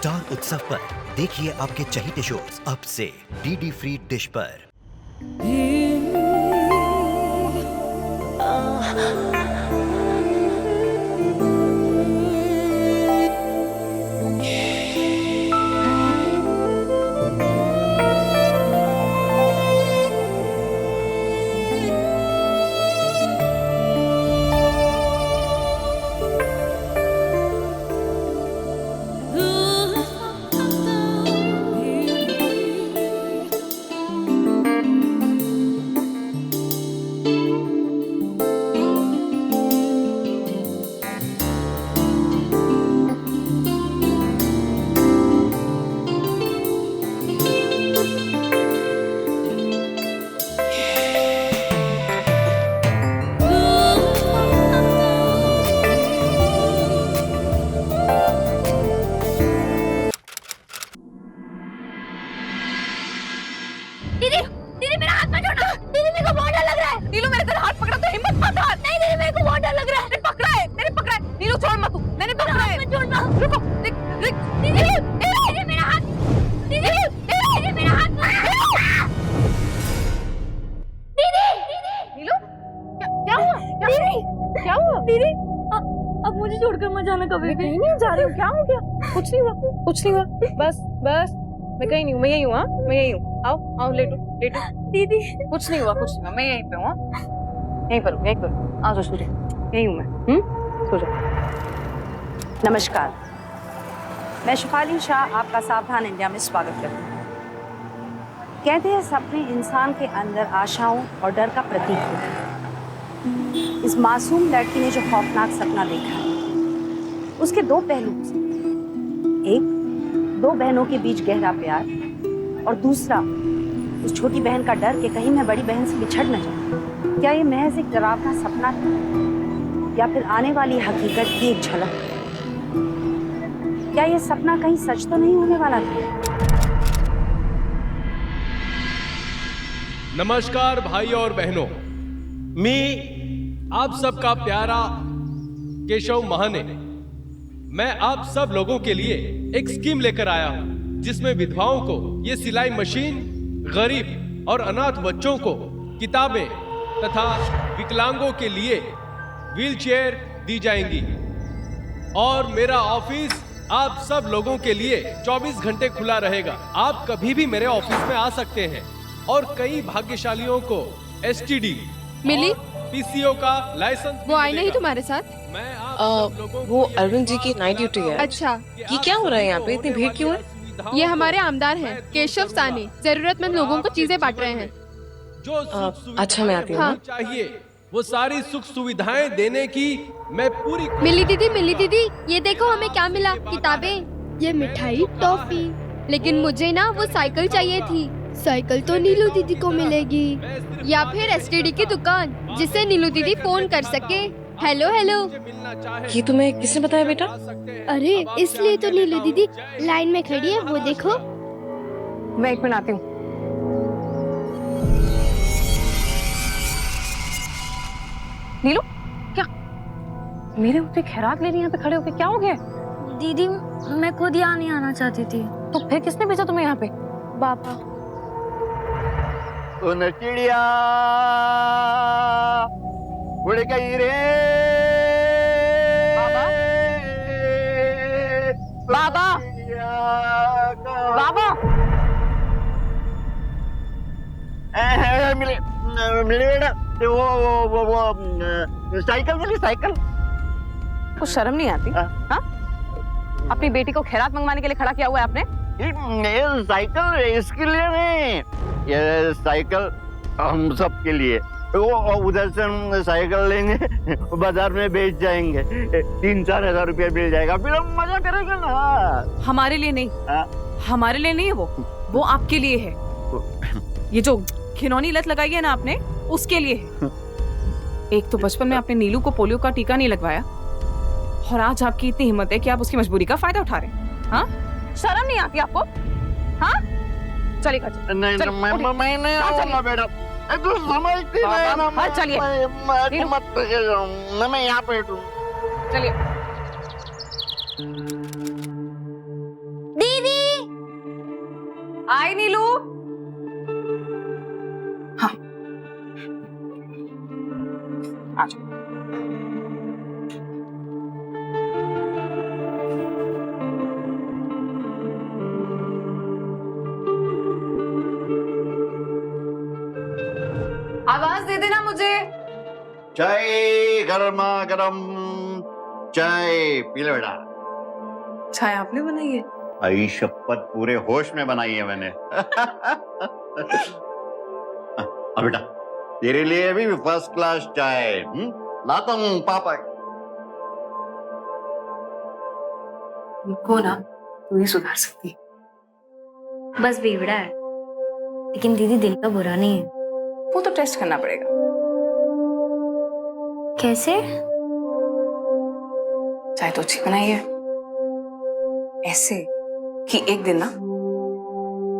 Star उत्सव पर देखिए आपके चहीते शोज अब से डीडी फ्री डिश पर। दीदी मेरा हाथ मत छोड़ना। दीदी मेरे को बहुत डर लग रहा है। नीलू मेरे तेरा हाथ पकड़ा तो हिम्मत मत हाथ। नहीं दीदी मेरे को बहुत डर लग रहा है। मैंने पकड़ा है। नीलू छोड़ मत तू। मैंने पकड़ा है। मत छोड़ना। रुको। देख दीदी दीदी मेरा हाथ। दीदी मेरा हाथ। दीदी नीलू क्या हुआ? दीदी क्या हुआ? दीदी अब मुझे छोड़कर मत जाना कभी भी। नहीं जा रही हूँ। क्या हो गया? कुछ नहीं हुआ। बस मैं कहीं नहीं हूँ। मैं यही हूँ। मैं यही हूँ। आओ लेटो। दीदी कुछ नहीं हुआ। मैं यहीं पे हूँ। यहीं पर आ जाओ सूर्य। यही हूँ मैं। सो जाओ। नमस्कार, मैं शिफाली शाह आपका सावधान इंडिया में स्वागत करती हूँ। कहते हैं सपने इंसान के अंदर आशाओं और डर का प्रतीक होते हैं। इस मासूम लड़की ने जो खौफनाक सपना देखा है उसके दो पहलू हैं। एक, दो बहनों के बीच गहरा प्यार, और दूसरा उस छोटी बहन का डर कि कहीं मैं बड़ी बहन से बिछड़ न जाऊं। क्या ये महज एक डरावना सपना था या फिर आने वाली हकीकत की एक झलक? क्या ये सपना कहीं सच तो नहीं होने वाला था? नमस्कार भाई और बहनों, मैं आप सबका प्यारा केशव महाने। मैं आप सब लोगों के लिए एक स्कीम लेकर आया हूं जिसमें विधवाओं को ये सिलाई मशीन, गरीब और अनाथ बच्चों को किताबें तथा विकलांगों के लिए व्हीलचेयर दी जाएंगी। और मेरा ऑफिस आप सब लोगों के लिए 24 घंटे खुला रहेगा। आप कभी भी मेरे ऑफिस में आ सकते हैं। और कई भाग्यशालियों को एसटीडी मिली पीसीओ का लाइसेंस। वो आई नहीं तुम्हारे साथ? मैं आप सब लोगों वो अरविंद जी की नाइट ड्यूटी है। अच्छा, ये क्या हो रहा है यहाँ पे? इतनी भीड़ क्यों है? ये हमारे आमदार हैं, केशव सानी। जरूरतमंद लोगों को चीजें बांट रहे हैं। जो अच्छा, मैं आती हूँ। हाँ। चाहिए वो सारी सुख सुविधाएं देने की मैं पूरी। मिली दीदी, ये देखो हमें क्या मिला। किताबें, ये मिठाई, टॉफी। लेकिन मुझे ना वो साइकिल चाहिए थी। साइकिल तो नीलू दीदी को मिलेगी, या फिर एसटीडी की दुकान जिससे नीलू दीदी फोन कर सके। हेलो ये तुम्हें किसने बताया बेटा? अरे इसलिए तो नीलू दीदी लाइन में खड़ी है, वो देखो। मैं 1 मिनट आती हूँ। नीलू क्या मेरे ऊपर खैरात ले रही है? यहाँ पे खड़े होके क्या हो गया? दीदी मैं खुद यहाँ नहीं आना चाहती थी। तो फिर किसने भेजा तुम्हें यहाँ पे? पापा। उन चिड़िया उड़ गई रे बाबा। मिले बेटा। वो साइकिल मिली। कुछ शर्म नहीं आती? हाँ, अपनी बेटी को खैरात मंगवाने के लिए खड़ा किया हुआ है आपने? ये साइकिल इसके लिए नहीं, ये साइकिल हम सब के लिए। वो उधर से हम साइकिल लेंगे, बाजार में बेच जाएंगे, 3-4 हजार रुपया मिल जाएगा, फिर हम मजा करेंगे ना। हमारे लिए नहीं। हमारे लिए नहीं है वो आपके लिए है। ये जो खिलौनी लत लगाई है ना आपने, उसके लिए है। एक तो बचपन में आपने नीलू को पोलियो का टीका नहीं लगवाया, और आज आपकी इतनी हिम्मत है कि आप उसकी मजबूरी का फायदा उठा रहे हैं। हाँ, शर्म नहीं आती आपको? हाँ, चलिए घर। नहीं, मैं नहीं आऊंगा बेटा। तू समझती नहीं ना। हाँ, चलिए। मैं मत ना, मैं यहाँ पे हूँ। चलिए। हाय नीलू। हाँ आ जाओ। आवाज दे देना मुझे। चाय गर्मा गर्म चाय पी लो बेटा। चाय आपने बनाई है? आई शपथ पूरे होश में बनाई है मैंने। अब बेटा तेरे लिए भी फर्स्ट क्लास चाय लाता हूँ पापा। उनको ना तू ही सुधार सकती है। बस बेवड़ा है, लेकिन दीदी दिल का बुरा नहीं है। वो तो टेस्ट करना पड़ेगा। कैसे? चाय तो अच्छी बनाई है, ऐसे कि एक दिन ना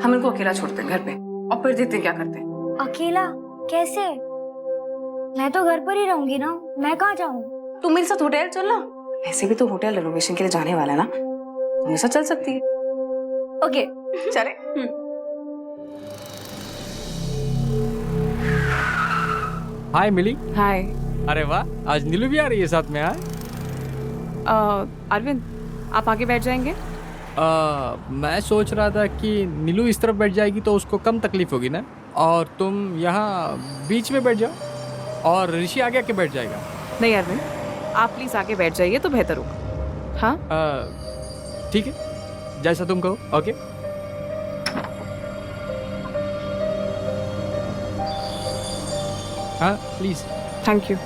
हम इनको अकेला छोड़ते हैं घर पे और फिर देखते हैं क्या करते हैं। अकेला कैसे? मैं तो घर पर ही रहूंगी ना, मैं कहाँ जाऊँ? तुम मेरे साथ होटल चल ना। ऐसे भी तो होटल रेनोवेशन के लिए जाने वाला है ना, तुम मेरे साथ चल सकती है। ओके चले। हाय मिली। हाय। अरे वाह, आज नीलू भी आ रही है साथ में। यार अरविंद आप आगे बैठ जाएंगे। मैं सोच रहा था कि नीलू इस तरफ बैठ जाएगी तो उसको कम तकलीफ होगी ना, और तुम यहाँ बीच में बैठ जाओ और ऋषि आगे आके बैठ जाएगा। नहीं अरविंद, आप प्लीज आगे बैठ जाइए तो बेहतर होगा। हाँ ठीक है, जैसा तुम कहो। ओके हाँ प्लीज। Thank you.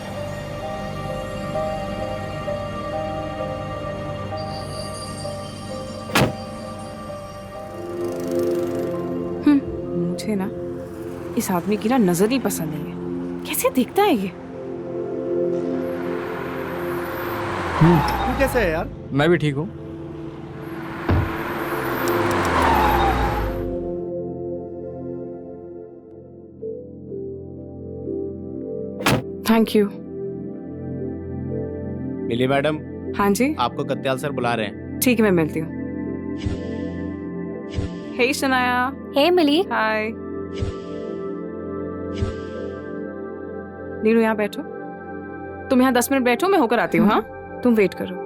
मुझे ना इस आदमी की ना नजर ही पसंद नहीं है। कैसे दिखता है ये? तू कैसे है यार? मैं भी ठीक हूँ। Thank you. मिली मैडम। हाँ जी, आपको कत्याल सर बुला रहे हैं। ठीक है मैं मिलती हूँ। हे शनाया। हे मिली। हाय। नीलू यहाँ बैठो। तुम यहाँ 10 मिनट बैठो, मैं होकर आती हूँ। हाँ तुम वेट करो।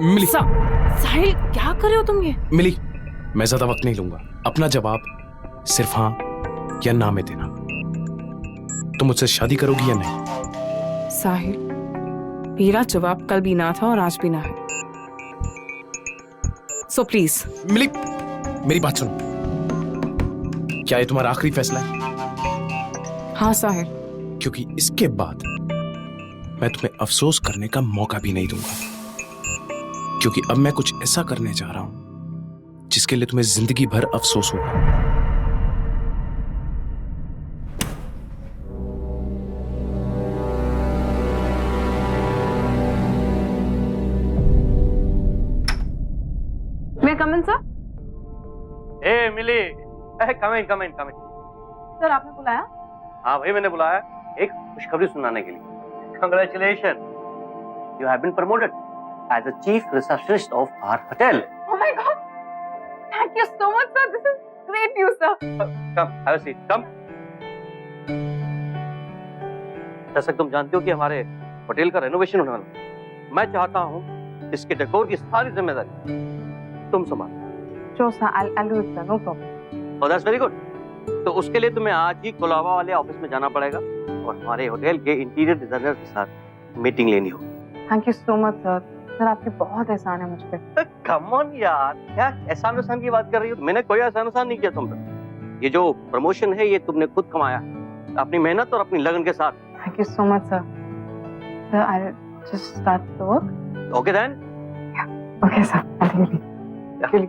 मिली। साहिल क्या कर रहे हो तुम ये? मिली, मैं ज्यादा वक्त नहीं लूंगा। अपना जवाब सिर्फ हाँ या ना में देना। तुम मुझसे शादी करोगी या नहीं? साहिल, मेरा जवाब कल भी ना था और आज भी ना है। So please. मिली, मेरी बात सुनो। क्या ये तुम्हारा आखिरी फैसला है? हाँ साहिल। क्योंकि इसके बाद मैं तुम्हें अफसोस करने का मौका भी नहीं दूंगा, क्योंकि अब मैं कुछ ऐसा करने जा रहा हूं जिसके लिए तुम्हें जिंदगी भर अफसोस होगा। मैं कम इन सर? ए मिली, कम इन। सर आपने बुलाया? हाँ भाई मैंने बुलाया एक खुशखबरी सुनाने के लिए। Congratulations, you have been promoted as the chief receptionist of our hotel. Oh my God! Thank you so much, sir. This is great news, sir. Come, have a seat. Come. जैसा कि तुम जानते हो कि हमारे होटल का renovation होने वाला है। मैं चाहता हूँ इसके डेकोर की सारी जिम्मेदारी तुम संभालो। Sure, sir. I'll do it, sir. No problem. Oh, that's very good. तो उसके लिए तुम्हें आज ही कोलाबा वाले ऑफिस में जाना पड़ेगा और हमारे होटल के इंटीरियर डिजाइनर के साथ मीटिंग लेनी हो। Thank you so much, sir. Sir आपके बहुत एहसान है मुझ पे। कम ऑन यार, क्या एहसान की बात कर रही हो? मैंने कोई एहसान नहीं किया तुम पर। ये जो प्रमोशन है ये तुमने खुद कमाया अपनी मेहनत और अपनी लगन के साथ। Thank you so much, sir. Sir, I'll just start the work. Okay then? Yeah. Okay, sir. I'll leave. Yeah.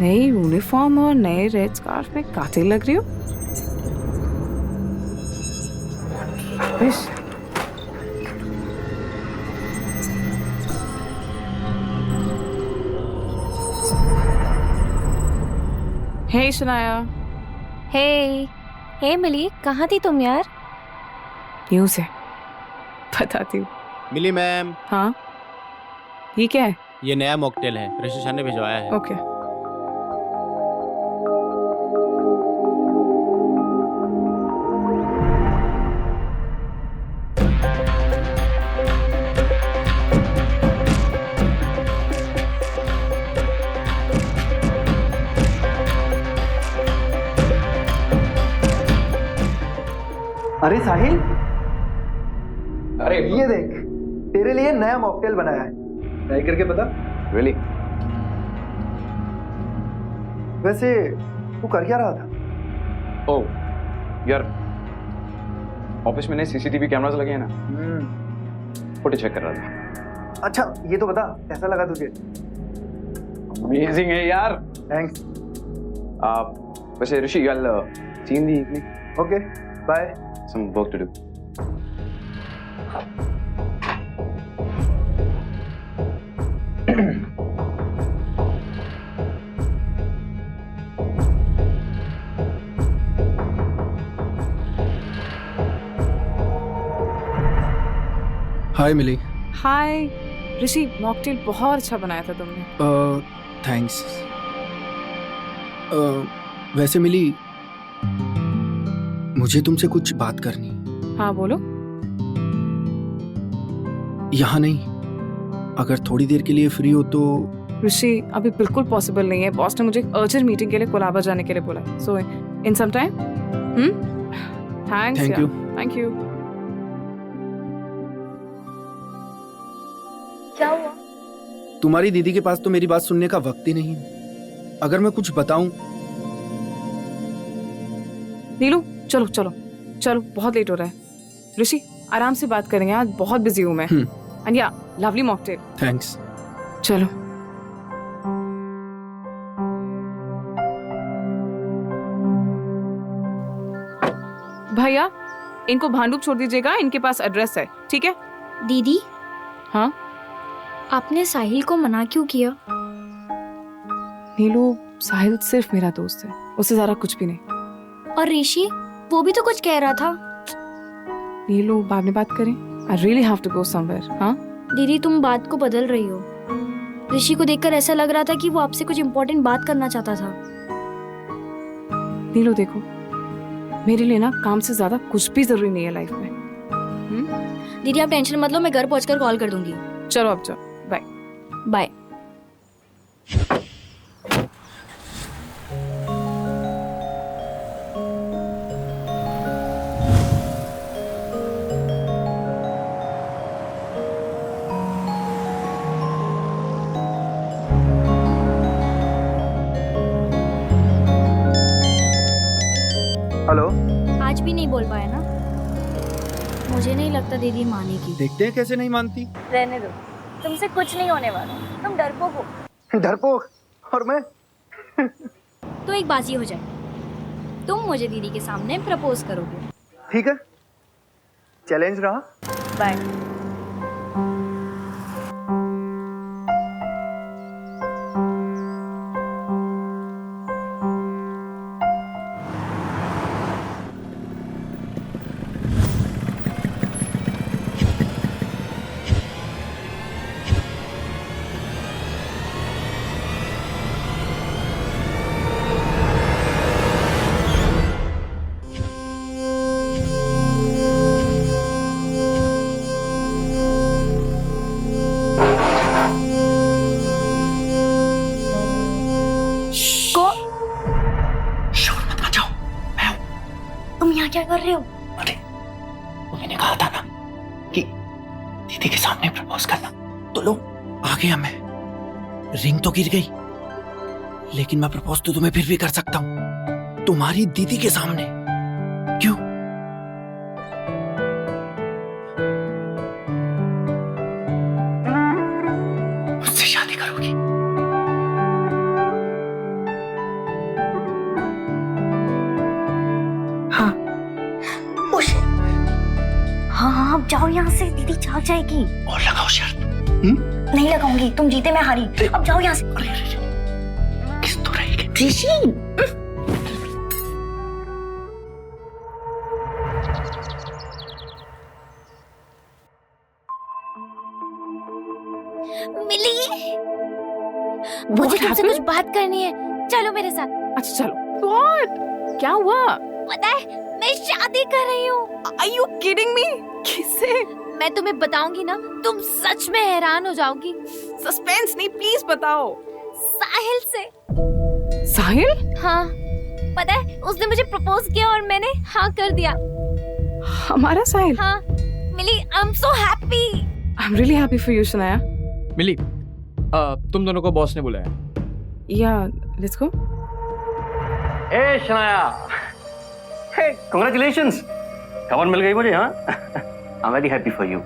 नई यूनिफॉर्म और नए रेड स्कार्फ में कातिल लग रही हो। हे शनाया। हे मिली, कहाँ थी तुम यार? न्यूज़ है, बताती हूँ। मिली मैम, हाँ, ये क्या है? ये नया मॉकटेल है, ऋषि ने भिजवाया है। ओके। अरे साहिल, अरे ये देख, तेरे लिए नया मॉकटेल बनाया है। ट्राई करके बता। रियली? वैसे तू कर क्या रहा था? ओह यार, ऑफिस में नए सीसीटीवी कैमरास लगे हैं ना, फुटेज चेक कर रहा था। अच्छा ये तो बता, कैसा लगा तुझे? अमेजिंग है यार। थैंक्स। वैसे Rishi, I'll see you in the evening. Okay, bye. Some work to do. Hi Mili. Hi Rishi, mocktail बहुत अच्छा बनाया था तुमने। थैंक्स। वैसे मिली, मुझे तुमसे कुछ बात करनी। हाँ बोलो। यहाँ नहीं, अगर थोड़ी देर के लिए फ्री हो तो। ऋषि अभी बिल्कुल पॉसिबल नहीं है, बॉस ने मुझे अर्जेंट मीटिंग के लिए कोलाबा जाने के लिए बोला। So in some time. Thanks. Thank you. Thank you. क्या हुआ? तुम्हारी दीदी के पास तो मेरी बात सुनने का वक्त ही नहीं है। अगर मैं कुछ बताऊं। नीलू चलो चलो चलो, बहुत लेट हो रहा है। ऋषि आराम से बात करेंगे, आज बहुत बिजी हूँ मैं। एंड या लवली मॉकटेल। थैंक्स। चलो। भैया इनको भांडुप छोड़ दीजिएगा, इनके पास एड्रेस है, ठीक है? दीदी। हाँ? आपने साहिल को मना क्यों किया? नीलू, साहिल सिर्फ मेरा दोस्त है, उससे ज्यादा कुछ भी नहीं। और ऋषि, वो भी तो कुछ कह रहा था। नीलू, बाद में बात करें। I really have to go somewhere. हाँ? दीदी तुम बात को बदल रही हो। ऋषि को देखकर ऐसा लग रहा था कि वो आपसे कुछ इम्पोर्टेंट बात करना चाहता था। नीलू देखो, मेरे लिए ना काम से ज्यादा कुछ भी जरूरी नहीं है लाइफ में। दीदी आप टेंशन मत लो, मैं घर पहुंचकर कॉल कर दूंगी। चलो अब जाओ, बाय बाय। हेलो। आज भी नहीं बोल पाया ना? मुझे नहीं लगता दीदी मानेगी। देखते हैं कैसे नहीं मानती। रहने दो, तुमसे कुछ नहीं होने वाला, तुम डरपोक हो। डरपोक? और मैं? तो एक बाजी हो जाए, तुम मुझे दीदी के सामने प्रपोज करोगे। ठीक है, चैलेंज रहा। बाय। क्या कर रहे हो? अरे मैंने कहा था ना कि दीदी के सामने प्रपोज करना, तो लो आ गया मैं। रिंग तो गिर गई, लेकिन मैं प्रपोज तो तुम्हें फिर भी कर सकता हूं, तुम्हारी दीदी के सामने। क्यों? मुझसे शादी करोगी? हाँ। हाँ, अब जाओ यहाँ से, दीदी जाग जाएगी। और लगाओ शर्त। नहीं लगाऊंगी, तुम जीते मैं हारी। अब जाओ यहाँ से। किस तो रहेगी? ऋषि तुमसे फिर? कुछ बात करनी है, चलो मेरे साथ। अच्छा चलो। What? क्या हुआ? पता है मैं शादी कर रही हूँ। Are you kidding me? किससे? मैं तुम्हें बताऊंगी ना, तुम सच में हैरान हो जाओगी। सस्पेंस नहीं, प्लीज बताओ। साहिल से। साहिल? हाँ, पता है उसने मुझे प्रपोज किया और मैंने हाँ कर दिया। हमारा साहिल? हाँ Mili, I am so happy. I am really happy for you Shanaya. Mili, तुम दोनों को बॉस ने बुलाया। Yeah let's go. ए शनाया, हे कांग्रेचुलेशंस, खबर मिल गई मुझे। हाँ, I am very happy for you,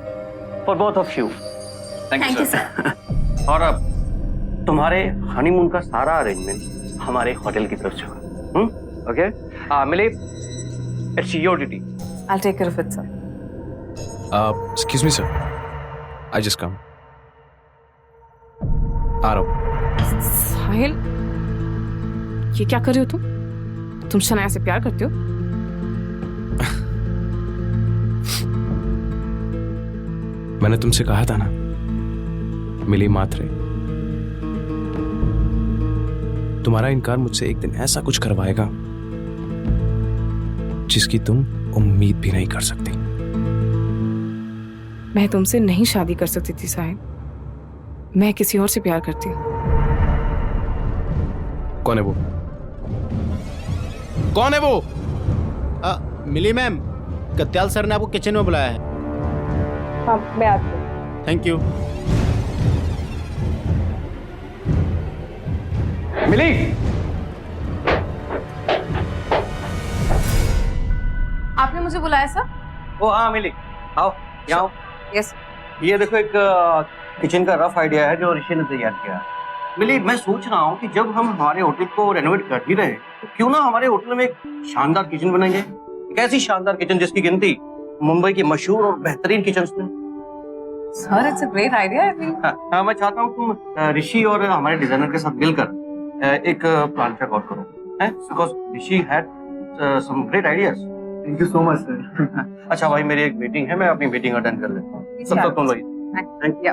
for both of you. Thank you sir. और अब तुम्हारे हनीमून का सारा अरेंजमेंट हमारे होटल की तरफ से होगा। Okay, Mili, it's your duty. I'll take care of it, sir. Excuse me, sir. I just come. आ रहा हूँ। साहिल, ये क्या कर रहे हो तुम? तुम शनाया से प्यार करते हो? मैंने तुमसे कहा था ना, मिली मात्रे, तुम्हारा इनकार मुझसे एक दिन ऐसा कुछ करवाएगा जिसकी तुम उम्मीद भी नहीं कर सकती। मैं तुमसे नहीं शादी कर सकती थी साहिल, मैं किसी और से प्यार करती हूँ। कौन है वो? कौन है वो? मिली मैम, कत्याल सर ने आपको किचन में बुलाया है। हाँ, मैं आती हूँ। Thank you. मिली, आपने मुझे बुलाया सर? ओ हाँ मिली, आओ यहाँ आओ। यस। ये देखो एक किचन का रफ आइडिया है जो ऋषि ने तैयार किया है। मिली, मैं सोच रहा हूँ कि जब हम हमारे होटल को रेनोवेट कर ही रहे तो क्यों ना हमारे होटल में एक शानदार किचन बनाएंगे। एक ऐसी शानदार किचन जिसकी गिनती मुंबई की मशहूर और बेहतरीन किचन में। Sir, it's a great idea I think. हाँ, मैं चाहता हूँ तुम ऋषि और हमारे डिजाइनर के साथ मिलकर एक प्लान चेकआउट करो, हैं? Because Rishi had some great ideas. Thank you so much sir. अच्छा भाई, मेरी एक मीटिंग है, मैं अपनी मीटिंग अटेंड कर लेता हूँ। तब तक तुम लोग। Thank you.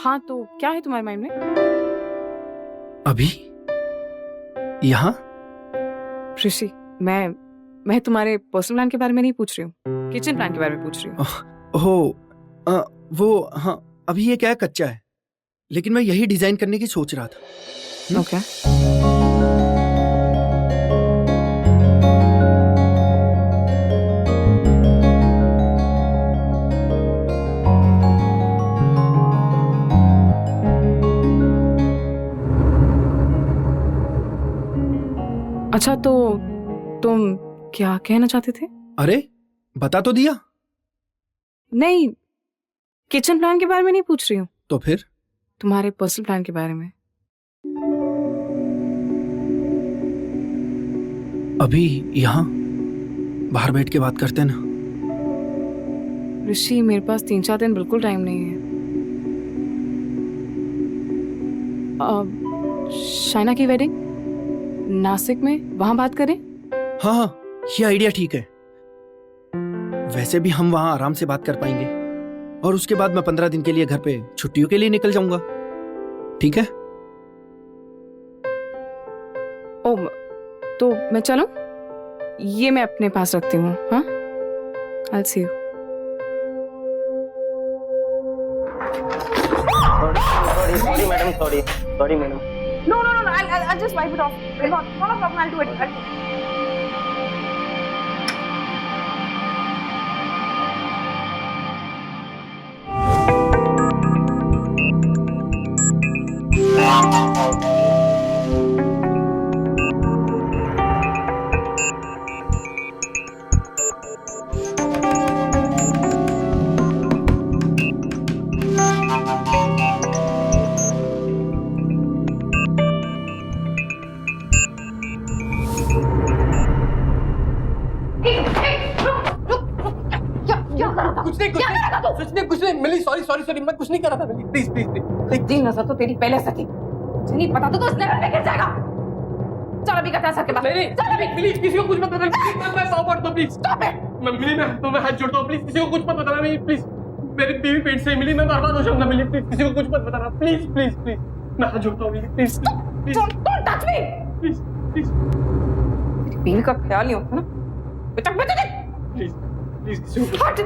हाँ, तो क्या है तुम्हारे माइंड में? अभी यहाँ? ऋषि, मैं तुम्हारे पर्सनल प्लान के बारे में नहीं पूछ रही हूँ, किचन प्लान के बारे में पूछ रही हूँ। वो हाँ, अभी ये क्या है, कच्चा है, लेकिन मैं यही डिजाइन करने की सोच रहा था। ओके। अच्छा, तो तुम क्या कहना चाहते थे? अरे बता तो दिया। नहीं, किचन प्लान के बारे में नहीं पूछ रही हूँ, तो फिर? तुम्हारे पर्सनल प्लान के बारे में। अभी यहाँ बाहर बैठ के बात करते हैं ना। ऋषि, मेरे पास 3-4 दिन बिल्कुल टाइम नहीं है। शाइना की वेडिंग नासिक में, वहां बात करें? हाँ, ये आइडिया ठीक है। वैसे भी हम वहां आराम से बात कर पाएंगे, और उसके बाद मैं 15 दिन के लिए घर पे छुट्टियों के लिए निकल जाऊंगा। ठीक है? ओ, तो मैं चलूं? ये मैं अपने पास रखती हूँ। हाँ, I'll see you. Sorry madam, sorry madam. No, I'll just wipe it off. Not a problem, I'll do it. कुछ नहीं मिली, सॉरी, मैं कुछ नहीं कर रहा था। मिली, प्लीज। जी नजर तो तेरी पहले से थी, नहीं पता तो उस लेवल पे गिर जाएगा। चल अभी कत्याल सर के पास। नहीं, प्लीज किसी को कुछ मत बताना। मैं पाँव पड़ता हूँ, प्लीज। Stop it. मिली, मैं हाथ जोड़ता हूँ, प्लीज किसी को कुछ मत बताना। प्लीज मेरी बीवी पेट से मिली, मैं बर्बाद हो जाऊंगा। मिली प्लीज, किसी को कुछ मत बताना प्लीज प्लीज प्लीज, मैं हाथ जोड़ता हूँ Mili please please. Don't touch me please please बीवी का ख्याल नहीं होता ना बेटा, बेटा प्लीज प्लीज किसी को हट।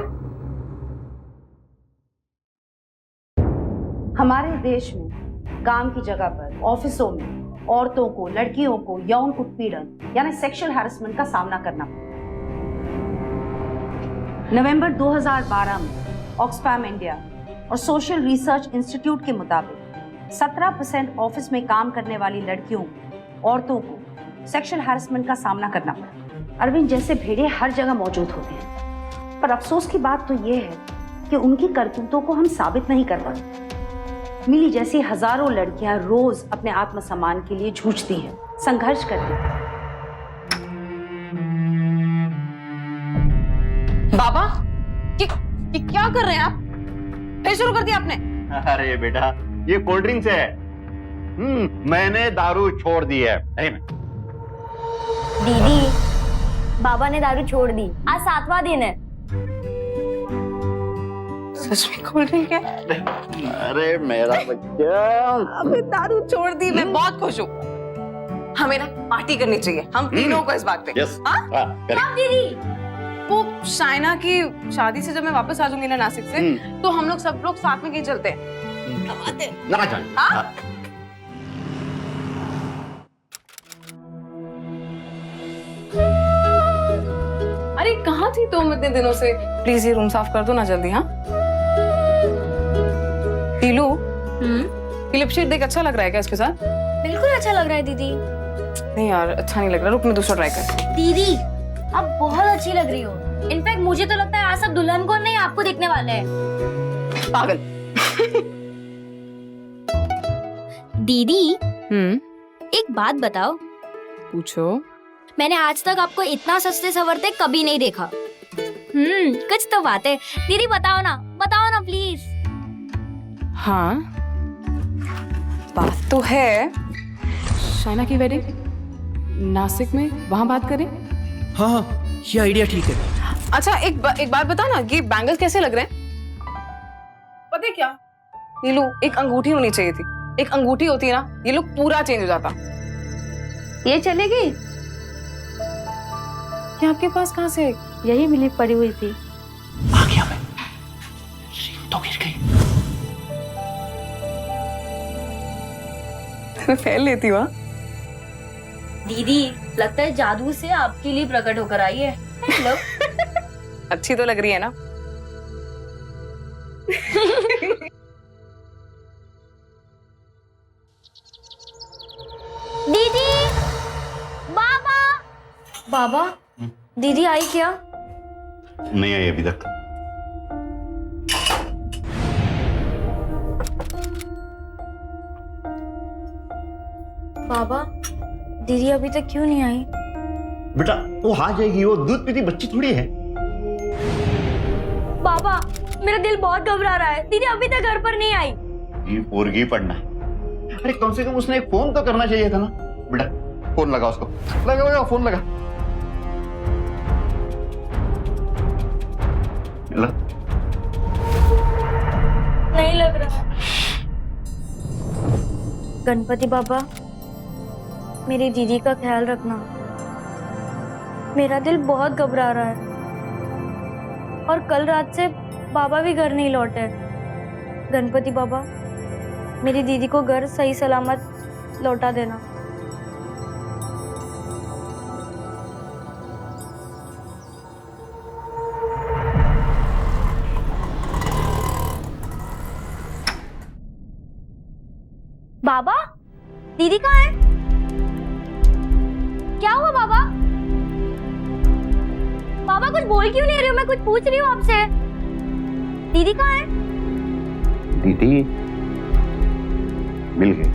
हमारे देश में काम की जगह पर, ऑफिसों में औरतों को, लड़कियों को यौन उत्पीड़न यानी सेक्सुअल हैरेसमेंट का सामना करना पड़ा। नवंबर 2012 में ऑक्सफैम इंडिया और सोशल रिसर्च इंस्टीट्यूट के मुताबिक 17% ऑफिस में काम करने वाली लड़कियों, औरतों को सेक्सुअल हैरेसमेंट का सामना करना पड़ा। अरविंद जैसे भेड़े हर जगह मौजूद होते हैं, पर अफसोस की बात तो ये है कि उनकी करतूतों को हम साबित नहीं कर पाते। मिली जैसी हजारों लड़कियां रोज अपने आत्मसम्मान के लिए जूझती हैं, संघर्ष करती हैं। बाबा ये क्या कर रहे हैं आप? फिर शुरू कर दिया आपने? अरे बेटा ये कोल्ड ड्रिंक्स है। मैंने दारू छोड़ दी है। दीदी, बाबा ने दारू छोड़ दी, आज 7वां दिन है। सच में कोल्ड ड्रिंक है? अरे मेरा बच्चा, अबे दारू छोड़ दी, मैं बहुत खुश हूँ। हमें ना पार्टी करनी चाहिए, हम तीनों को इस बात पे। यस दीदी, वो शाइना की शादी से जब मैं वापस आ जाऊंगी ना नासिक से, तो हम लोग सब लोग साथ में कहीं चलते हैं। क्या बात है? ना जाए। अरे कहाँ थी तुम इतने दिनों से? प्लीज ये रूम साफ कर दो ना जल्दी। हाँ टीलू, ये लिपस्टिक देख अच्छा लग रहा है क्या इसके साथ? बिल्कुल अच्छा लग रहा है दीदी। नहीं यार अच्छा नहीं लग रहा, रुक मैं दूसरा ट्राई कर। दीदी आप बहुत अच्छी लग रही हो। इनफैक्ट मुझे तो लगता है आज सब दुल्हन को नहीं आपको देखने वाले हैं। पागल। दीदी एक बात बताओ। पूछो। मैंने आज तक आपको इतना सस्ते सवरते कभी नहीं देखा। कुछ तो बात है दीदी, बताओ ना प्लीज। हाँ बात तो है, शाइना की वेडिंग नासिक में, वहां बात करें। हाँ ये आइडिया ठीक है। अच्छा एक बात बता ना, ये बैंगल्स कैसे लग रहे हैं? पता है क्या नीलू, एक अंगूठी होनी चाहिए थी। एक अंगूठी होती है ना, ये लोग पूरा चेंज हो जाता। ये चलेगी? ये आपके पास कहाँ से? यही मिली पड़ी हुई थी। आ गया मैं, रिंग तो गिर गई। फैल लेती हुआ दीदी लगता है जादू से आपके लिए प्रकट होकर आई है। हेलो। अच्छी तो लग रही है ना? दीदी, बाबा दीदी आई क्या? नहीं आई अभी तक। बाबा दीदी अभी तक क्यों नहीं आई? बेटा वो आ जाएगी, वो दूध पीती बच्ची थोड़ी है। बाबा मेरा दिल बहुत घबरा रहा है, दीदी अभी तक घर पर नहीं आई। ये पोरगी पढ़ना, अरे कम से कम उसने एक फोन तो करना चाहिए था ना। बेटा फोन लगा उसको, लगा फोन लगा। नहीं लग रहा। गणपति बाबा मेरी दीदी का ख्याल रखना, मेरा दिल बहुत घबरा रहा है। और कल रात से बाबा भी घर नहीं लौटे। गणपति बाबा मेरी दीदी को घर सही सलामत लौटा देना। बाबा दीदी कहाँ है? क्या हुआ बाबा? बाबा कुछ बोल क्यों नहीं रहे हो? मैं कुछ पूछ रही हूँ आपसे। दीदी कहाँ है? दीदी मिल गई।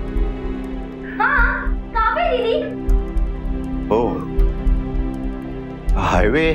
हाँ कहाँ पे दीदी? ओ हाईवे।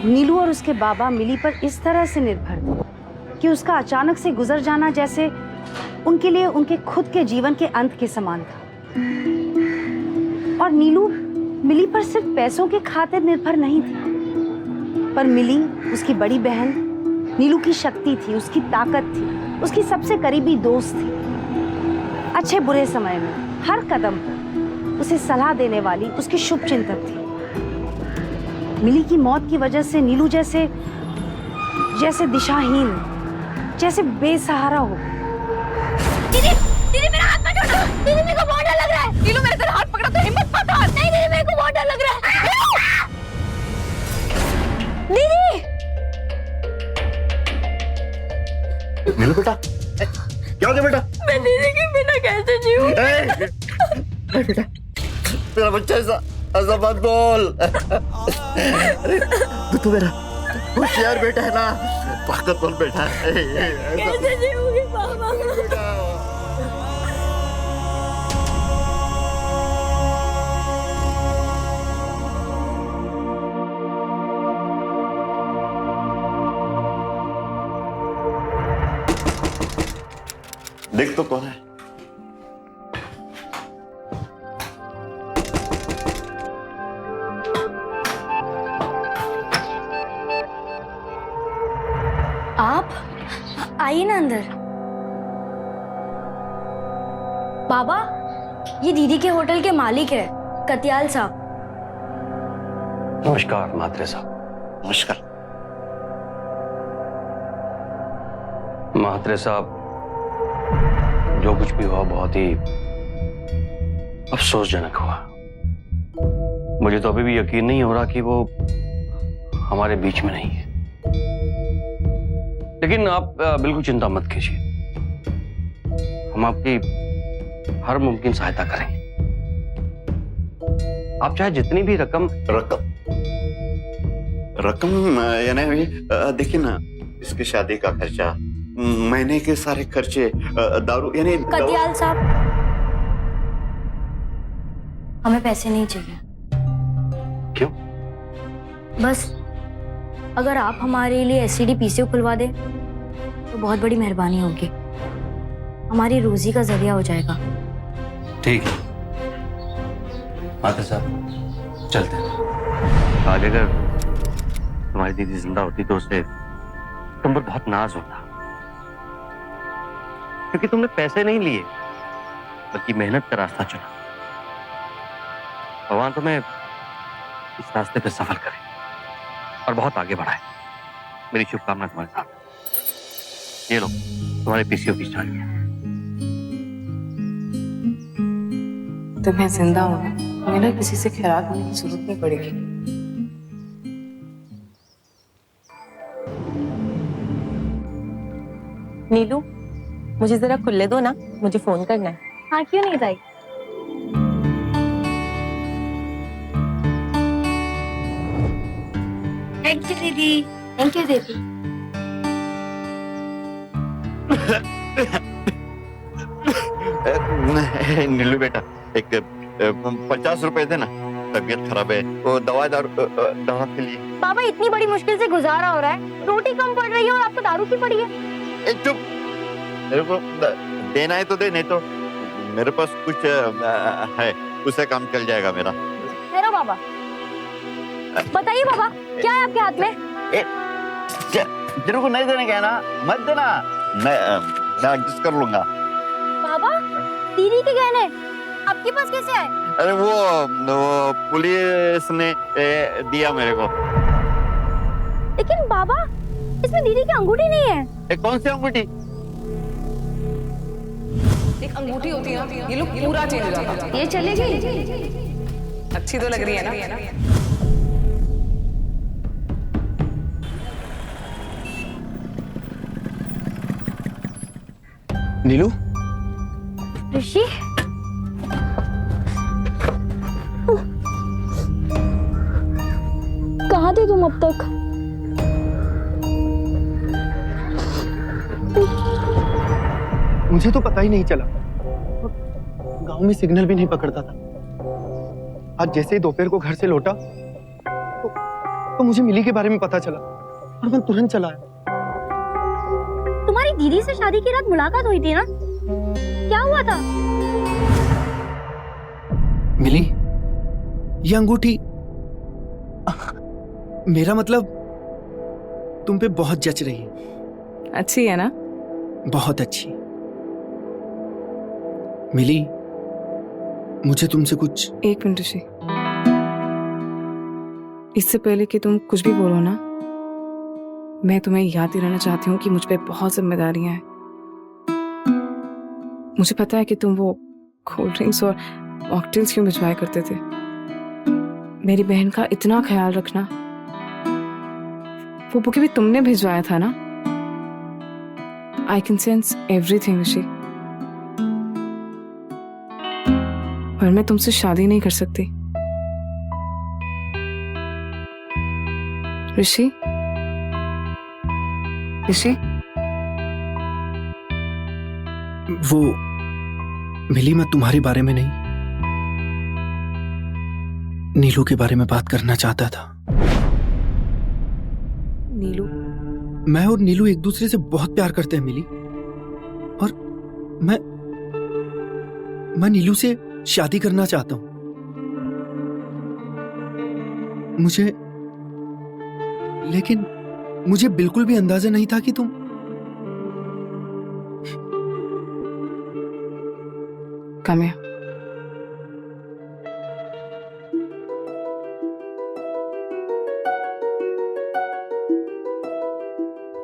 नीलू और उसके बाबा मिली पर इस तरह से निर्भर थे कि उसका अचानक से गुजर जाना जैसे उनके लिए उनके खुद के जीवन के अंत के समान था। और नीलू मिली पर सिर्फ पैसों के खातिर निर्भर नहीं थी, पर मिली उसकी बड़ी बहन नीलू की शक्ति थी, उसकी ताकत थी, उसकी सबसे करीबी दोस्त थी। अच्छे बुरे समय में हर कदम पर उसे सलाह देने वाली उसकी शुभचिंतक थी। मिली की मौत की वजह से नीलू जैसे दिशाहीन, जैसे बेसहारा हो। दीदी दीदी मेरा हाथ मत छोड़ो, दीदी मेरे को बहुत डर लग रहा है। नीलू मेरे तेरा हाथ पकड़ा तो हिम्मत मत हाथ। नहीं दीदी मेरे को बहुत डर लग रहा है। दीदी नीलू बेटा, क्या हो गया बेटा? मैं दीदी के बिना कैसे जीऊं? बेटा मेरा बच्चा ऐसा मत बोल। अरे तू मेरा होशियार बेटा है ना, ताकतवर बेटा है। कैसे जीऊंगी पापा? देख तो कौन है? आप आइए ना अंदर। बाबा, ये दीदी के होटल के मालिक है, कतियाल साहब। नमस्कार मात्रे साहब। नमस्कार। मात्रे साहब, जो कुछ भी हुआ बहुत ही अफसोसजनक हुआ। मुझे तो अभी भी यकीन नहीं हो रहा कि वो हमारे बीच में नहीं है। लेकिन आप बिल्कुल चिंता मत कीजिए, हम आपकी हर मुमकिन सहायता करेंगे। आप चाहे जितनी भी रकम यानी देखिए ना, इसकी शादी का खर्चा, महीने के सारे खर्चे, दारू, यानी कतियाल साहब, हमें पैसे नहीं चाहिए। क्यों? बस अगर आप हमारे लिए एसटीडी पीसीओ खुलवा दें तो बहुत बड़ी मेहरबानी होगी, हमारी रोजी का जरिया हो जाएगा। ठीक है मात्रे साहब, चलते हैं। आज अगर तुम्हारी दीदी जिंदा होती तो उसे तुम पर बहुत नाज होता, क्योंकि तुमने पैसे नहीं लिए बल्कि मेहनत का रास्ता चुना। भगवान तुम्हें इस रास्ते पे सफल करे और बहुत आगे बढ़ाए। मेरी शुभकामना तुम्हारे साथ। ये लो तुम्हारे पीसीओ की चाबी। तुम्हें जिंदा होना, मेरा किसी से खैरात होने की जरूरत नहीं पड़ेगी। नीलू, मुझे जरा खुले दो ना, मुझे फोन करना है। हाँ क्यों नहीं ताई? थैंक यू दीदी। थैंक यू दीदी। नीलू बेटा, एक 50 रुपए देना, तबीयत खराब है, वो दवा के लिए। पापा, इतनी बड़ी मुश्किल से गुजारा हो रहा है, रोटी कम पड़ रही है और आपको दारू की पड़ी है। चुप, मेरे को देना है तो दे, नहीं तो मेरे पास कुछ है, उससे काम चल जाएगा मेरा। हेलो बाबा, बताइए बाबा, क्या है आपके हाथ में? तेरे को नहीं देने का ना, मत देना, मैं एडजस्ट कर लूंगा। बाबा, दीदी के गहने आपके पास कैसे आए? अरे वो पुलिस ने दिया मेरे को। लेकिन बाबा, इसमें दीदी की अंगूठी नहीं है। कौन सी अंगूठी? एक अंगूठी होती है ना, ये लोग पूरा चेंज हो जाता है। ये चलेगी? अच्छी तो लग रही है ना? नीलू, ऋषि, कहाँ थे तुम अब तक? मुझे तो पता ही नहीं चला। गांव में सिग्नल भी नहीं पकड़ता था। आज जैसे ही दोपहर को घर से लौटा तो मुझे मिली के बारे में पता चला और मैं तुरंत चला आया। तुम्हारी दीदी से शादी की रात मुलाकात हुई थी ना, क्या हुआ था? मिली ये अंगूठी, मेरा मतलब तुम पे बहुत जच रही है। अच्छी है ना? बहुत अच्छी। मिली, मुझे तुमसे कुछ। एक मिनट ऋषि, इससे पहले कि तुम कुछ भी बोलो ना, मैं तुम्हें याद दिलाना चाहती हूँ कि मुझ पे बहुत जिम्मेदारियां हैं। मुझे पता है कि तुम वो कोल्ड ड्रिंक्स और मॉकटेल्स क्यों भिजवाया करते थे। मेरी बहन का इतना ख्याल रखना, वो बुके भी तुमने भिजवाया था ना। आई कैन सेंस एवरीथिंग ऋषि, पर मैं तुमसे शादी नहीं कर सकती। ऋषि, ऋषि, वो मिली, मैं तुम्हारे बारे में नहीं, नीलू के बारे में बात करना चाहता था। नीलू? मैं और नीलू एक दूसरे से बहुत प्यार करते हैं मिली, और मैं नीलू से शादी करना चाहता हूं। लेकिन मुझे बिल्कुल भी अंदाजा नहीं था कि तुम। Come here.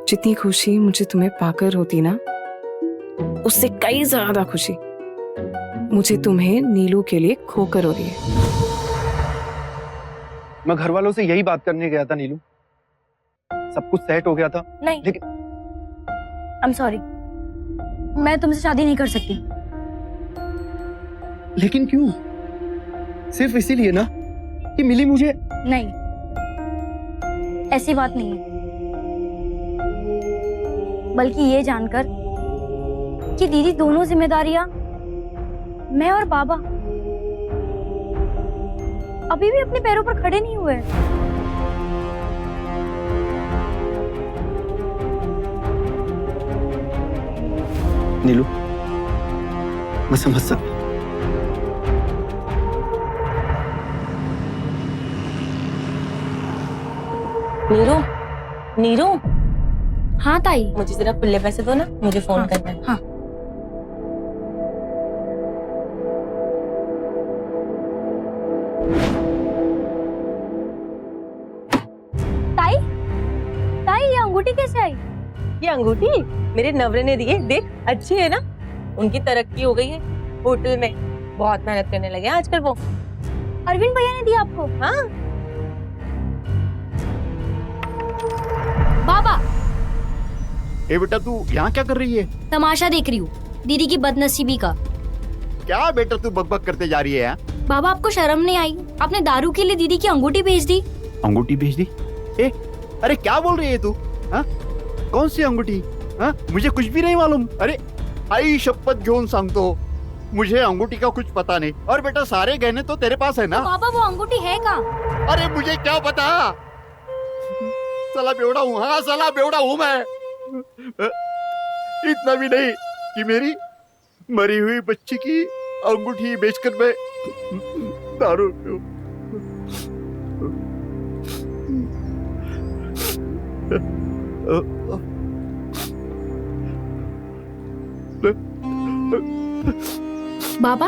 जितनी खुशी मुझे तुम्हें पाकर होती ना, उससे कई ज्यादा खुशी मुझे तुम्हें नीलू के लिए खोकर हो रही है। मैं घर वालों से यही बात करने गया था नीलू, सब कुछ सेट हो गया था। नहीं, लेकिन आई एम सॉरी, मैं तुमसे शादी नहीं कर सकती। लेकिन क्यों? सिर्फ इसीलिए ना कि मिली मुझे? नहीं, ऐसी बात नहीं है, बल्कि ये जानकर कि दीदी दोनों जिम्मेदारियां मैं और बाबा अभी भी अपने पैरों पर खड़े नहीं हुए। नीलू, मैं समझ सकता। नीरू, नीरू। हाँ ताई। मुझे जरा खुले पैसे दो ना, मुझे फोन करना है। हाँ। ताई, ताई ये अंगूठी कैसे आई? ये अंगूठी मेरे नवरे ने दी है, देख अच्छी है ना। उनकी तरक्की हो गई है होटल में, बहुत मेहनत करने लगे हैं आजकल वो। अरविंद भैया ने दी आपको? हाँ। बाबा, ए बेटा, तू यहाँ क्या कर रही है? तमाशा देख रही हूँ दीदी की बदनसीबी का। क्या बेटा तू बकबक करते जा रही है यहाँ? बाबा, आपको शर्म नहीं आई? आपने दारू के लिए दीदी की अंगूठी भेज दी। अंगूठी भेज दी? ए, अरे क्या बोल रही है तू? हाँ? कौन सी अंगूठी? हाँ? मुझे कुछ भी नहीं मालूम। अरे आई शपथ घेऊन सांगतो, मुझे अंगूठी का कुछ पता नहीं। और बेटा सारे गहने तो तेरे पास है ना? तो बाबा वो अंगूठी है कहाँ? अरे मुझे क्या पता, साला बेवड़ा हूँ। हाँ साला बेवड़ा हूँ मैं। इतना भी नहीं कि मेरी मरी हुई बच्ची की अंगूठी बेचकर मैं दारू पीऊं। बाबा,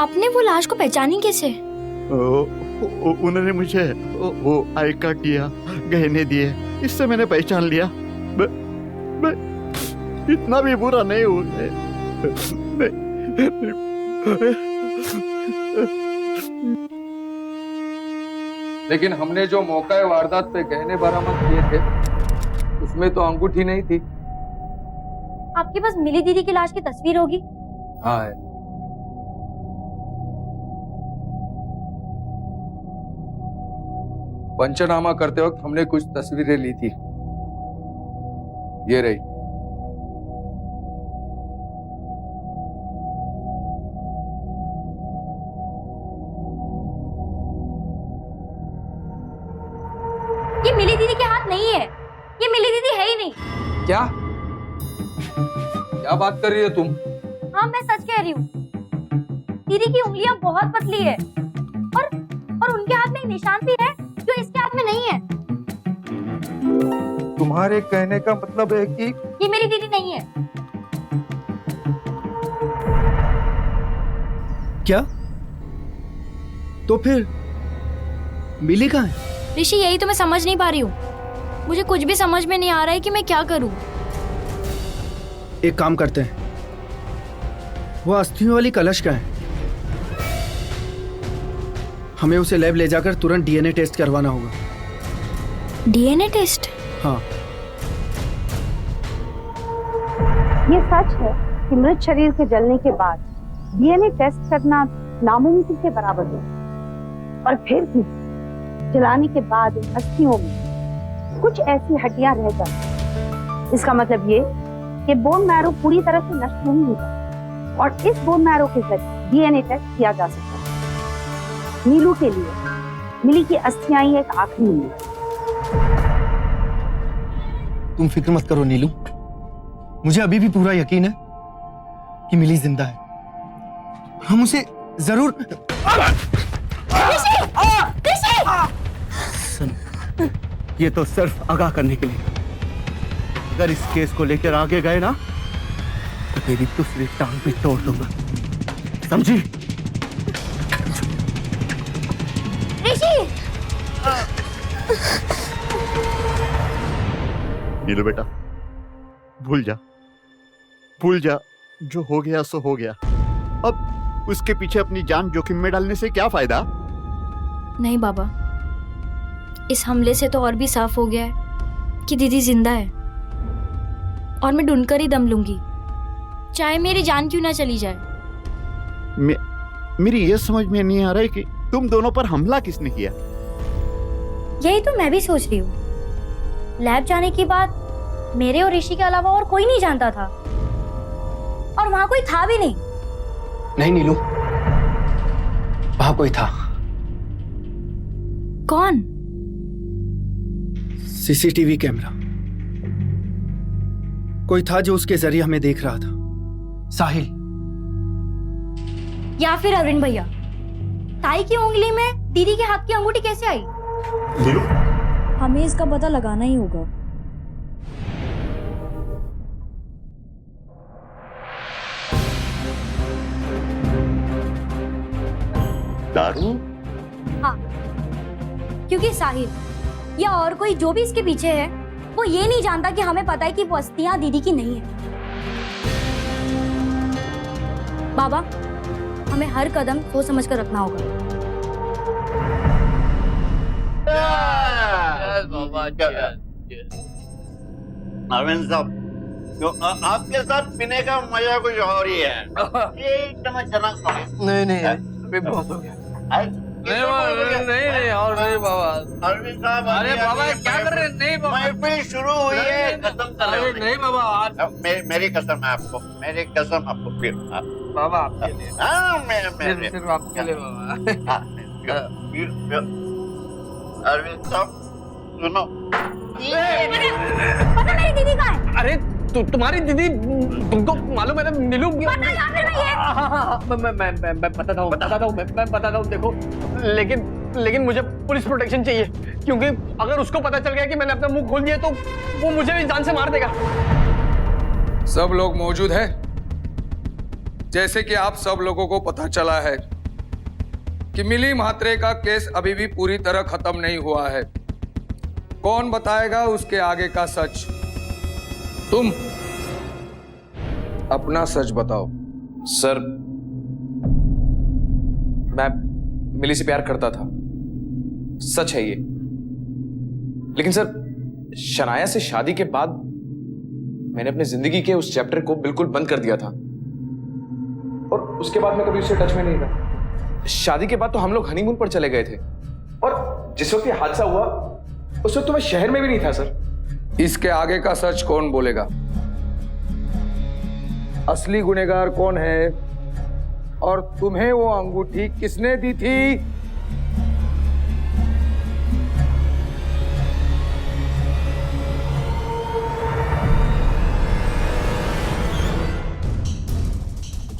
आपने वो लाश को पहचानी कैसे? उन्होंने मुझे वो आई कार्ड दिया, गहने दिए, इससे मैंने पहचान लिया। मैं इतना भी बुरा नहीं हूँ। लेकिन हमने जो मौका वारदात पे गहने बरामद किए थे, उसमें तो अंगूठी नहीं थी। आपके पास मिली दीदी की लाश की तस्वीर होगी? हाँ है। पंचनामा करते वक्त हमने कुछ तस्वीरें ली थी, ये रही। तो मिली दीदी के हाथ नहीं है, ये मिली दीदी है ही नहीं। क्या क्या बात कर रही है तुम? हाँ मैं सच कह रही हूँ, दीदी की उंगलियां बहुत पतली है और उनके हाथ में एक निशान भी है जो इसके हाथ में नहीं है। तुम्हारे कहने का मतलब है कि ये मेरी दीदी नहीं है। क्या? तो फिर मिली कहाँ है? ऋषि यही तो मैं समझ नहीं पा रही हूँ, मुझे कुछ भी समझ में नहीं आ रहा है कि मैं क्या करूँ। एक काम करते हैं, वो अस्थियों वाली कलश का है, हमें उसे लैब ले जाकर तुरंत डीएनए टेस्ट करवाना होगा। DNA test? हाँ। ये सच है कि मृत शरीर के जलने के बाद डीएनए टेस्ट करना नामुमकिन के बराबर है, और फिर भी जलाने के बाद अस्थियों में कुछ ऐसी हड्डियां रह जाती। इसका मतलब ये कि बोन मैरो पूरी तरह से नष्ट नहीं होता, और इस बोन मैरो के जरिए डीएनए टेस्ट किया जा सकता है। नीलू के लिए मिली की अस्थियां ही एक आखिरी उम्मीद। तुम फिक्र मत करो नीलू, मुझे अभी भी पूरा यकीन है कि मिली जिंदा है। हम उसे जरूर। ये तो सिर्फ आगाह करने के लिए, अगर इस केस को लेकर आगे गए ना तो तेरी दूसरी टांग भी तोड़ दूंगा, समझी? ऋषि! नीलू बेटा, भूल जा, जो हो गया सो हो गया। अब उसके पीछे अपनी जान जोखिम में डालने से क्या फायदा? नहीं बाबा, इस हमले से तो और भी साफ हो गया है कि दीदी जिंदा है, और मैं ढूंढकर ही दम लूंगी, चाहे मेरी जान क्यों ना चली जाए। मेरी ये समझ में नहीं आ रहा है कि तुम दोनों पर हमला किसने किया? यही तो मैं भी सोच रही हूँ। लैब जाने की बात मेरे और ऋषि के अलावा और कोई नहीं जानता था, और वहां कोई था भी नहीं। नहीं नीलू, वहां कोई था। कौन? सीसीटीवी कैमरा, कोई था जो उसके जरिए हमें देख रहा था। साहिल या फिर अरविंद भैया। ताई की उंगली में दीदी के हाथ की अंगूठी कैसे आई? हमें इसका पता लगाना ही होगा। दारू? हाँ, क्योंकि साहिल या और कोई जो भी इसके पीछे है, वो ये नहीं जानता कि हमें पता है कि वो अस्थियां दीदी की नहीं है। बाबा, हमें हर कदम सोच समझ कर रखना होगा। अरविंद साहब, तो आपके साथ पीने का मजा कुछ और ही है। एकदम अच्छा। नहीं बहुत हो गया। नहीं और नहीं बाबा। अरविंद साहब, अरे बाबा क्या कर रहे हैं? नहीं बाबा, महफिल शुरू हुई है, खत्म कर रहे नहीं बाबा, मेरी कसम है आपको, मेरी कसम आपको। फिर बाबा आपके लिए। हाँ, सिर्फ आपके लिए बाबा। अरविंद साहब सुनो, पता मेरी दीदी कहाँ है? अरे तुम्हारी दीदी, तुमको मालूम है ना नीलू? मैं बताता हूँ देखो, लेकिन मुझे पुलिस प्रोटेक्शन चाहिए, क्योंकि अगर उसको पता चल गया कि मैंने अपना मुंह खोल दिया तो वो मुझे भी जान से मार देगा। सब लोग मौजूद हैं? जैसे कि आप सब लोगों को पता चला है कि मिली म्हात्रे का केस अभी भी पूरी तरह खत्म नहीं हुआ है। कौन बताएगा उसके आगे का सच? तुम अपना सच बताओ। सर, मैं मिली से प्यार करता था, सच है ये। लेकिन सर, शनाया से शादी के बाद मैंने अपनी जिंदगी के उस चैप्टर को बिल्कुल बंद कर दिया था, और उसके बाद मैं कभी उससे टच में नहीं रहा। शादी के बाद तो हम लोग हनीमून पर चले गए थे, और जिस वक्त ये हादसा हुआ उस वक्त तो मैं शहर में भी नहीं था सर। इसके आगे का सच कौन बोलेगा? असली गुनहगार कौन है, और तुम्हें वो अंगूठी किसने दी थी?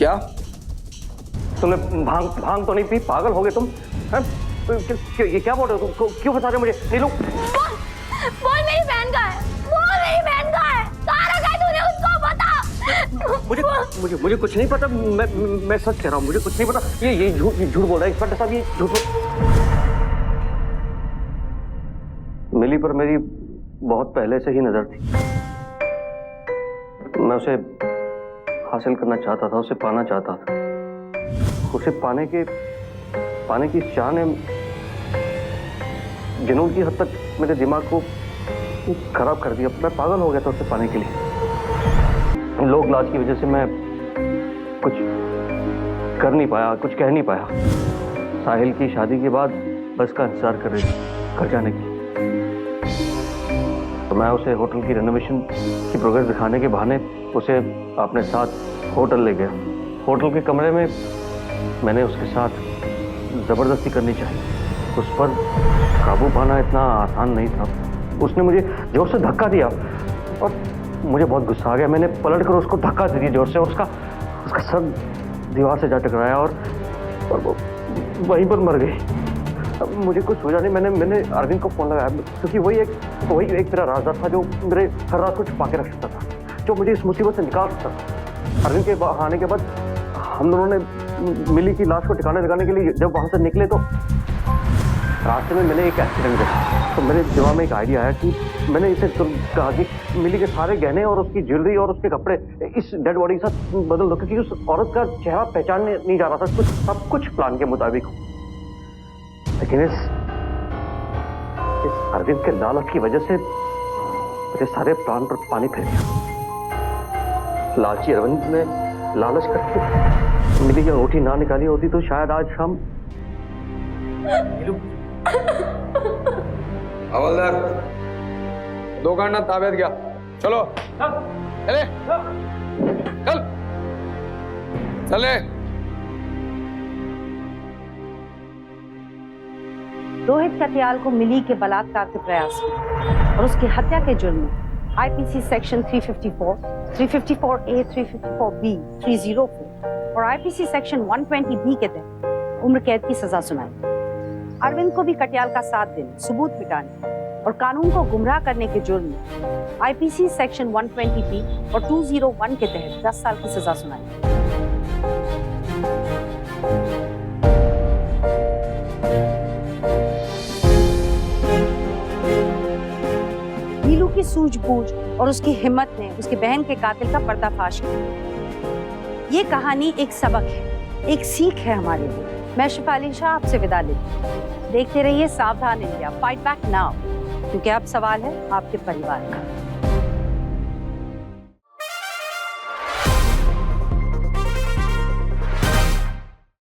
क्या? तुमने भांग भांग तो नहीं पी? पागल हो गए तुम? हैं? ये क्या बोल रहे हो तुम? क्यों बता रहे हो मुझे? नीलू बोल मेरी बहन का है, बोल मेरी बहन का है, कहाँ रखा है तूने उसको, बता। मुझे कुछ नहीं पता। मैं सच कह रहा हूँ, मुझे कुछ नहीं पता। ये झूठ बोल रहा है इंस्पेक्टर साहब, ये झूठ। मिली पर मेरी बहुत पहले से ही नजर थी। मैं उसे हासिल करना चाहता था, उसे पाना चाहता था। उसे पाने की चाह ने जुनून की हद तक मेरे दिमाग को खराब कर दिया। मैं पागल हो गया था उसे पाने के लिए। लोग लाज की वजह से मैं कुछ कर नहीं पाया, कुछ कह नहीं पाया। साहिल की शादी के बाद बस का इंतजार कर रही थी घर जाने की। तो मैं उसे होटल की रेनोवेशन की प्रोग्रेस दिखाने के बहाने उसे अपने साथ होटल ले गया। होटल के कमरे में मैंने उसके साथ जबरदस्ती करनी चाहिए। उस पर काबू पाना इतना आसान नहीं था। उसने मुझे जोर से धक्का दिया और मुझे बहुत गुस्सा आ गया। मैंने पलट कर उसको धक्का दे दिया जोर से और उसका सर दीवार से जा टकराया और वो वहीं पर मर गई। अब मुझे कुछ सोचा नहीं। मैंने अरविंद को फोन लगाया क्योंकि वही एक मेरा राज़दार था जो मेरे हर रात को छुपा के रख सकता था, जो मुझे इस मुसीबत से निकाल सकता था। अरविंद के आने के बाद हम दोनों ने मिली की लाश को ठिकाने लगाने के लिए जब वहां से निकले तो रास्ते में मैंने एक एक्सीडेंट देखा। तो मेरे दिमाग में एक आइडिया आया कि मैंने इसे कहा कि मिली के सारे गहने और उसकी ज्वेलरी और उसके कपड़े इस डेड बॉडी के साथ बदल दो, क्योंकि उस औरत का चेहरा पहचान नहीं जा रहा था। सब कुछ प्लान के मुताबिक हो, लेकिन इस अरविंद के लालच की वजह से मेरे सारे प्लान पर पानी फिर गया। लालची अरविंद ने लालच करके मिली की अंगूठी ना निकाली होती तो शायद आज हम। हवलदार, दोघांना ताब्यात घ्या. चलो चले चल चले. रोहित कटियाल को मिली के बलात्कार के प्रयास में और उसकी हत्या के जुर्म में आईपीसी सेक्शन 354, 354A, 354B, 304 और आईपीसी सेक्शन 120B के तहत उम्र कैद की सजा सुनाई. अरविंद को भी कटियाल का साथ देने, सबूत मिटाने और कानून को गुमराह करने के जुर्म में आईपीसी सेक्शन 120B और 201 के तहत 10 साल की सजा सुनाई. नीलू की सूझबूझ और उसकी हिम्मत ने उसकी बहन के कातिल का पर्दाफाश किया. ये कहानी एक सबक है, एक सीख है हमारे लिए. मैं शिफाली शाह आपसे विदा लेती हूँ. देखते रहिए सावधान इंडिया, फाइट बैक नाउ, क्योंकि अब सवाल है आपके परिवार का.